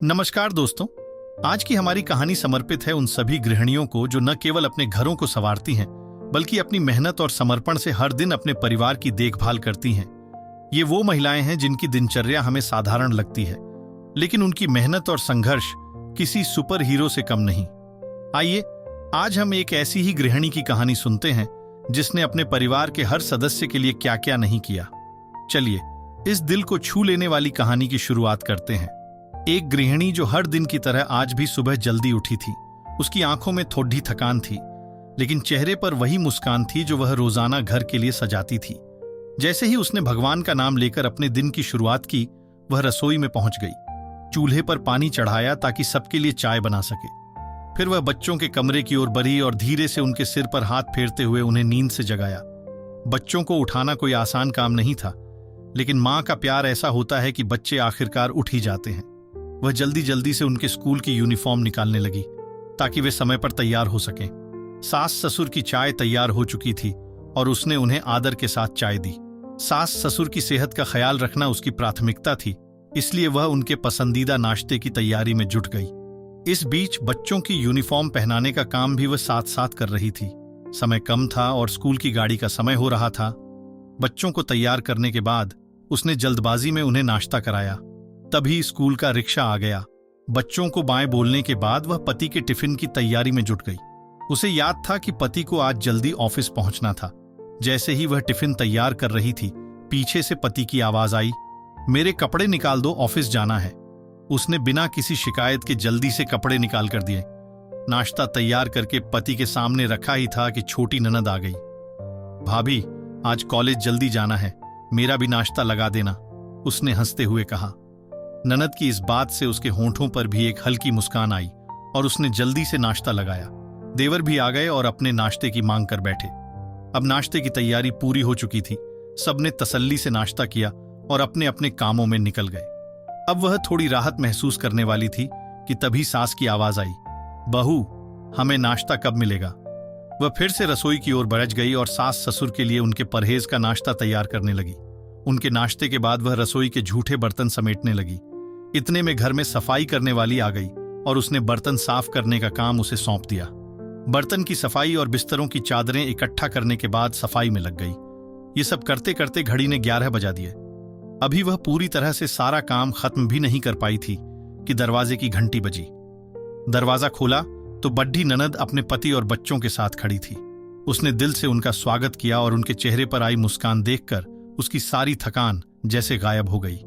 नमस्कार दोस्तों। आज की हमारी कहानी समर्पित है उन सभी गृहिणियों को जो न केवल अपने घरों को संवारती हैं बल्कि अपनी मेहनत और समर्पण से हर दिन अपने परिवार की देखभाल करती हैं। ये वो महिलाएं हैं जिनकी दिनचर्या हमें साधारण लगती है, लेकिन उनकी मेहनत और संघर्ष किसी सुपर हीरो से कम नहीं। आइए आज हम एक ऐसी ही गृहिणी की कहानी सुनते हैं जिसने अपने परिवार के हर सदस्य के लिए क्या क्या नहीं किया। चलिए इस दिल को छू लेने वाली कहानी की शुरुआत करते हैं। एक गृहिणी जो हर दिन की तरह आज भी सुबह जल्दी उठी थी। उसकी आंखों में थोड़ी थकान थी, लेकिन चेहरे पर वही मुस्कान थी जो वह रोजाना घर के लिए सजाती थी। जैसे ही उसने भगवान का नाम लेकर अपने दिन की शुरुआत की, वह रसोई में पहुंच गई। चूल्हे पर पानी चढ़ाया ताकि सबके लिए चाय बना सके। फिर वह बच्चों के कमरे की ओर बढ़ी और धीरे से उनके सिर पर हाथ फेरते हुए उन्हें नींद से जगाया। बच्चों को उठाना कोई आसान काम नहीं था, लेकिन मां का प्यार ऐसा होता है कि बच्चे आखिरकार उठ ही जाते हैं। वह जल्दी जल्दी से उनके स्कूल की यूनिफॉर्म निकालने लगी ताकि वे समय पर तैयार हो सकें। सास ससुर की चाय तैयार हो चुकी थी और उसने उन्हें आदर के साथ चाय दी। सास ससुर की सेहत का ख्याल रखना उसकी प्राथमिकता थी, इसलिए वह उनके पसंदीदा नाश्ते की तैयारी में जुट गई। इस बीच बच्चों की यूनिफॉर्म पहनाने का काम भी वह साथ साथ कर रही थी। समय कम था और स्कूल की गाड़ी का समय हो रहा था। बच्चों को तैयार करने के बाद उसने जल्दबाजी में उन्हें नाश्ता कराया। तभी स्कूल का रिक्शा आ गया। बच्चों को बाय बोलने के बाद वह पति के टिफिन की तैयारी में जुट गई। उसे याद था कि पति को आज जल्दी ऑफिस पहुंचना था। जैसे ही वह टिफिन तैयार कर रही थी, पीछे से पति की आवाज आई, मेरे कपड़े निकाल दो, ऑफिस जाना है। उसने बिना किसी शिकायत के जल्दी से कपड़े निकाल कर दिए। नाश्ता तैयार करके पति के सामने रखा ही था कि छोटी ननद आ गई। भाभी, आज कॉलेज जल्दी जाना है, मेरा भी नाश्ता लगा देना, उसने हंसते हुए कहा। ननद की इस बात से उसके होंठों पर भी एक हल्की मुस्कान आई और उसने जल्दी से नाश्ता लगाया। देवर भी आ गए और अपने नाश्ते की मांग कर बैठे। अब नाश्ते की तैयारी पूरी हो चुकी थी। सबने तसल्ली से नाश्ता किया और अपने अपने कामों में निकल गए। अब वह थोड़ी राहत महसूस करने वाली थी कि तभी सास की आवाज आई, बहू, हमें नाश्ता कब मिलेगा। वह फिर से रसोई की ओर बढ़ गई और सास ससुर के लिए उनके परहेज का नाश्ता तैयार करने लगी। उनके नाश्ते के बाद वह रसोई के झूठे बर्तन समेटने लगी। इतने में घर में सफाई करने वाली आ गई और उसने बर्तन साफ करने का काम उसे सौंप दिया। बर्तन की सफाई और बिस्तरों की चादरें इकट्ठा करने के बाद सफाई में लग गई। ये सब करते करते घड़ी ने 11 बजा दिए। अभी वह पूरी तरह से सारा काम खत्म भी नहीं कर पाई थी कि दरवाजे की घंटी बजी। दरवाजा खोला तो बड्ढी ननद अपने पति और बच्चों के साथ खड़ी थी। उसने दिल से उनका स्वागत किया और उनके चेहरे पर आई मुस्कान देखकर उसकी सारी थकान जैसे गायब हो गई।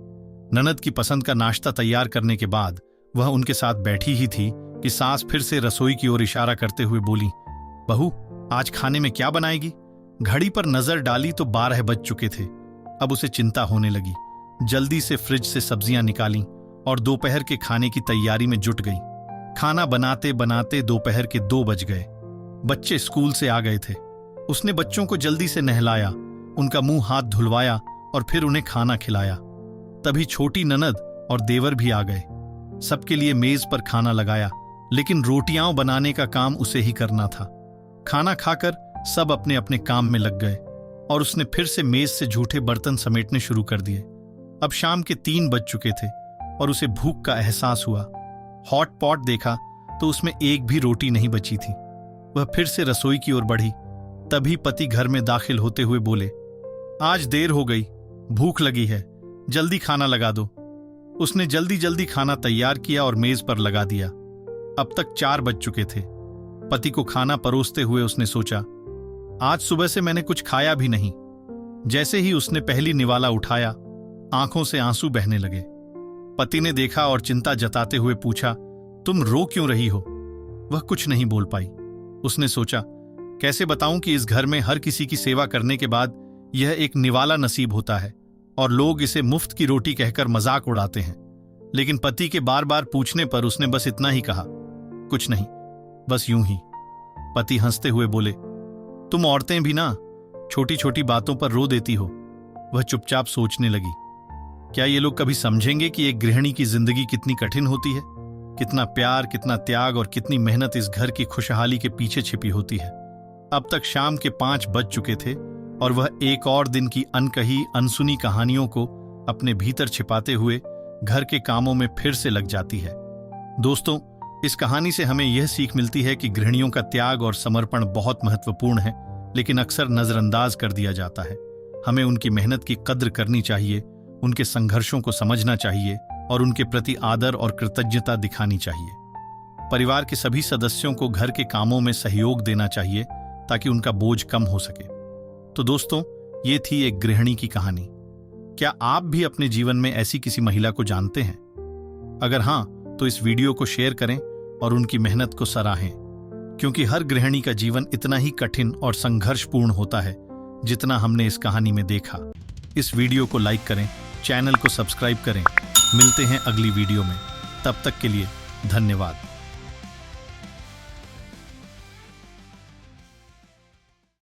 ननद की पसंद का नाश्ता तैयार करने के बाद वह उनके साथ बैठी ही थी कि सास फिर से रसोई की ओर इशारा करते हुए बोली, बहू, आज खाने में क्या बनाएगी। घड़ी पर नजर डाली तो 12 बज चुके थे। अब उसे चिंता होने लगी। जल्दी से फ्रिज से सब्जियां निकाली और दोपहर के खाने की तैयारी में जुट गई। खाना बनाते बनाते दोपहर के 2 बज गए। बच्चे स्कूल से आ गए थे। उसने बच्चों को जल्दी से नहलाया, उनका मुंह हाथ धुलवाया और फिर उन्हें खाना खिलाया। तभी छोटी ननद और देवर भी आ गए। सबके लिए मेज पर खाना लगाया, लेकिन रोटियां बनाने का काम उसे ही करना था। खाना खाकर सब अपने अपने काम में लग गए और उसने फिर से मेज से झूठे बर्तन समेटने शुरू कर दिए। अब शाम के 3 बज चुके थे और उसे भूख का एहसास हुआ। हॉट पॉट देखा तो उसमें एक भी रोटी नहीं बची थी। वह फिर से रसोई की ओर बढ़ी। तभी पति घर में दाखिल होते हुए बोले, आज देर हो गई, भूख लगी है, जल्दी खाना लगा दो। उसने जल्दी जल्दी खाना तैयार किया और मेज पर लगा दिया। अब तक 4 बज चुके थे। पति को खाना परोसते हुए उसने सोचा, आज सुबह से मैंने कुछ खाया भी नहीं। जैसे ही उसने पहली निवाला उठाया, आंखों से आंसू बहने लगे। पति ने देखा और चिंता जताते हुए पूछा, तुम रो क्यों रही हो। वह कुछ नहीं बोल पाई। उसने सोचा, कैसे बताऊं कि इस घर में हर किसी की सेवा करने के बाद यह एक निवाला नसीब होता है और लोग इसे मुफ्त की रोटी कहकर मजाक उड़ाते हैं। लेकिन पति के बार बार पूछने पर उसने बस इतना ही कहा, कुछ नहीं, बस यूं ही। पति हंसते हुए बोले, तुम औरतें भी ना छोटी छोटी बातों पर रो देती हो। वह चुपचाप सोचने लगी, क्या ये लोग कभी समझेंगे कि एक गृहिणी की जिंदगी कितनी कठिन होती है, कितना प्यार, कितना त्याग और कितनी मेहनत इस घर की खुशहाली के पीछे छिपी होती है। अब तक शाम के 5 बज चुके थे और वह एक और दिन की अनकही अनसुनी कहानियों को अपने भीतर छिपाते हुए घर के कामों में फिर से लग जाती है। दोस्तों, इस कहानी से हमें यह सीख मिलती है कि गृहिणियों का त्याग और समर्पण बहुत महत्वपूर्ण है, लेकिन अक्सर नजरअंदाज कर दिया जाता है। हमें उनकी मेहनत की कद्र करनी चाहिए, उनके संघर्षों को समझना चाहिए और उनके प्रति आदर और कृतज्ञता दिखानी चाहिए। परिवार के सभी सदस्यों को घर के कामों में सहयोग देना चाहिए ताकि उनका बोझ कम हो सके। तो दोस्तों, ये थी एक गृहिणी की कहानी। क्या आप भी अपने जीवन में ऐसी किसी महिला को जानते हैं? अगर हां, तो इस वीडियो को शेयर करें और उनकी मेहनत को सराहें, क्योंकि हर गृहिणी का जीवन इतना ही कठिन और संघर्षपूर्ण होता है जितना हमने इस कहानी में देखा। इस वीडियो को लाइक करें, चैनल को सब्सक्राइब करें। मिलते हैं अगली वीडियो में, तब तक के लिए धन्यवाद।